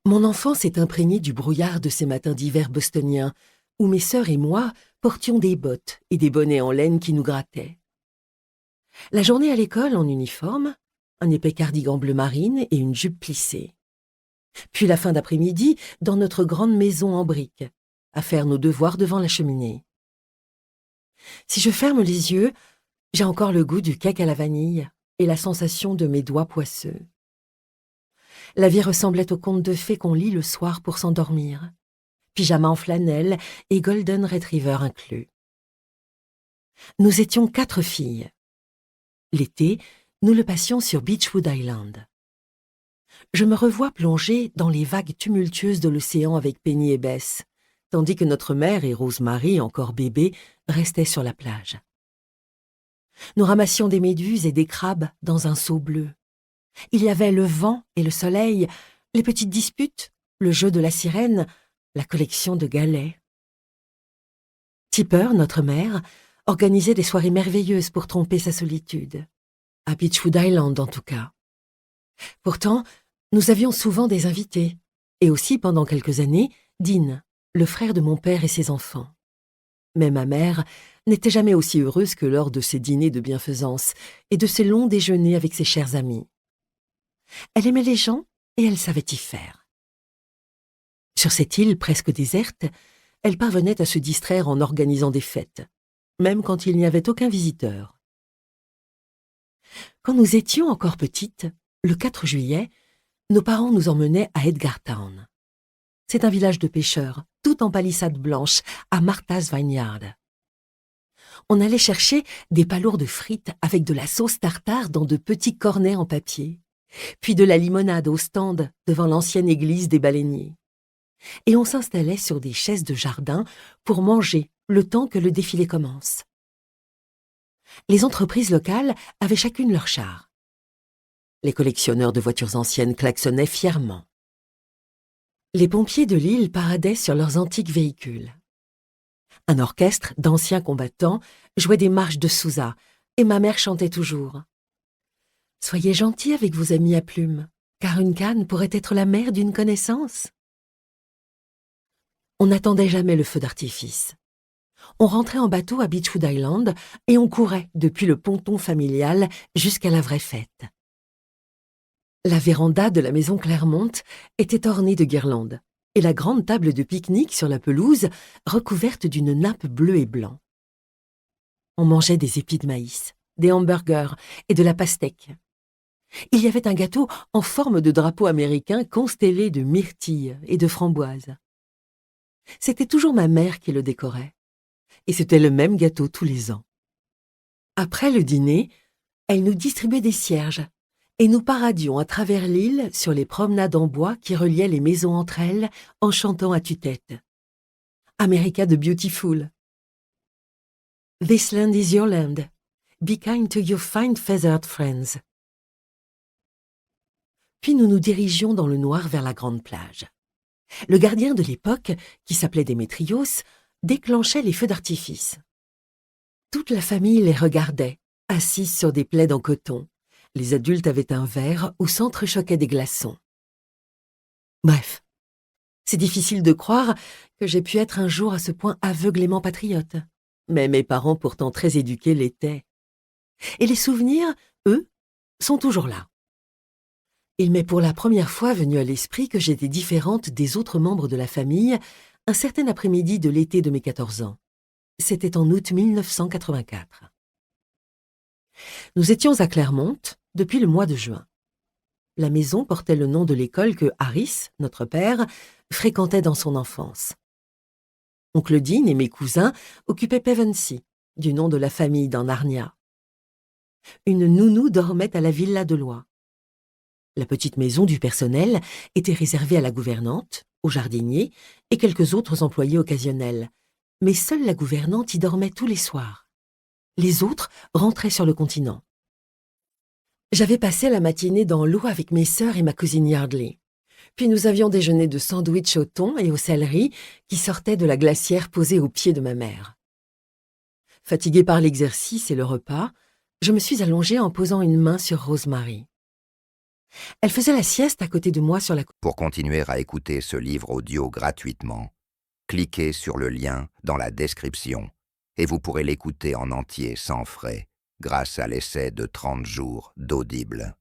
Mon enfance est imprégnée du brouillard de ces matins d'hiver bostoniens, où mes sœurs et moi portions des bottes et des bonnets en laine qui nous grattaient. La journée à l'école en uniforme, un épais cardigan bleu marine et une jupe plissée. Puis la fin d'après-midi dans notre grande maison en briques, à faire nos devoirs devant la cheminée. Si je ferme les yeux, j'ai encore le goût du cake à la vanille et la sensation de mes doigts poisseux. La vie ressemblait au conte de fées qu'on lit le soir pour s'endormir. Pyjama en flanelle et golden retriever inclus. Nous étions 4 filles. L'été, nous le passions sur Beechwood Island. Je me revois plonger dans les vagues tumultueuses de l'océan avec Penny et Bess, tandis que notre mère et Rosemary, encore bébé, restaient sur la plage. Nous ramassions des méduses et des crabes dans un seau bleu. Il y avait le vent et le soleil, les petites disputes, le jeu de la sirène, la collection de galets. Tipper, notre mère, organisait des soirées merveilleuses pour tromper sa solitude. À Beechwood Island, en tout cas. Pourtant, nous avions souvent des invités, et aussi, pendant quelques années, Dean, le frère de mon père et ses enfants. Mais ma mère n'était jamais aussi heureuse que lors de ses dîners de bienfaisance et de ses longs déjeuners avec ses chers amis. Elle aimait les gens et elle savait y faire. Sur cette île presque déserte, elle parvenait à se distraire en organisant des fêtes, même quand il n'y avait aucun visiteur. Quand nous étions encore petites, le 4 juillet, nos parents nous emmenaient à Edgartown. C'est un village de pêcheurs, tout en palissade blanche, à Martha's Vineyard. On allait chercher des palourdes frites avec de la sauce tartare dans de petits cornets en papier, puis de la limonade au stand devant l'ancienne église des baleiniers. Et on s'installait sur des chaises de jardin pour manger le temps que le défilé commence. Les entreprises locales avaient chacune leur char. Les collectionneurs de voitures anciennes klaxonnaient fièrement. Les pompiers de l'île paradaient sur leurs antiques véhicules. Un orchestre d'anciens combattants jouait des marches de Sousa, et ma mère chantait toujours. « Soyez gentils avec vos amis à plumes, car une canne pourrait être la mère d'une connaissance. » On n'attendait jamais le feu d'artifice. On rentrait en bateau à Beechwood Island et on courait depuis le ponton familial jusqu'à la vraie fête. La véranda de la maison Claremont était ornée de guirlandes et la grande table de pique-nique sur la pelouse recouverte d'une nappe bleue et blanc. On mangeait des épis de maïs, des hamburgers et de la pastèque. Il y avait un gâteau en forme de drapeau américain constellé de myrtilles et de framboises. C'était toujours ma mère qui le décorait, et c'était le même gâteau tous les ans. Après le dîner, elle nous distribuait des cierges, et nous paradions à travers l'île sur les promenades en bois qui reliaient les maisons entre elles en chantant à tue-tête. America the Beautiful. This land is your land. Be kind to your fine feathered friends. Puis nous nous dirigions dans le noir vers la grande plage. Le gardien de l'époque, qui s'appelait Démétrios, déclenchait les feux d'artifice. Toute la famille les regardait, assise sur des plaids en coton. Les adultes avaient un verre où s'entrechoquaient des glaçons. Bref, c'est difficile de croire que j'ai pu être un jour à ce point aveuglément patriote. Mais mes parents, pourtant très éduqués, l'étaient. Et les souvenirs, eux, sont toujours là. Il m'est pour la première fois venu à l'esprit que j'étais différente des autres membres de la famille un certain après-midi de l'été de mes 14 ans. C'était en août 1984. Nous étions à Claremont depuis le mois de juin. La maison portait le nom de l'école que Harris, notre père, fréquentait dans son enfance. Oncle Dean et mes cousins occupaient Pevensey, du nom de la famille dans Narnia. Une nounou dormait à la villa de Lois. La petite maison du personnel était réservée à la gouvernante, au jardinier et quelques autres employés occasionnels. Mais seule la gouvernante y dormait tous les soirs. Les autres rentraient sur le continent. J'avais passé la matinée dans l'eau avec mes sœurs et ma cousine Yardley. Puis nous avions déjeuné de sandwich au thon et aux céleris qui sortaient de la glacière posée au pied de ma mère. Fatiguée par l'exercice et le repas, je me suis allongée en posant une main sur Rosemary. Elle faisait la sieste à côté de moi sur la... Pour continuer à écouter ce livre audio gratuitement, cliquez sur le lien dans la description et vous pourrez l'écouter en entier sans frais grâce à l'essai de 30 jours d'Audible.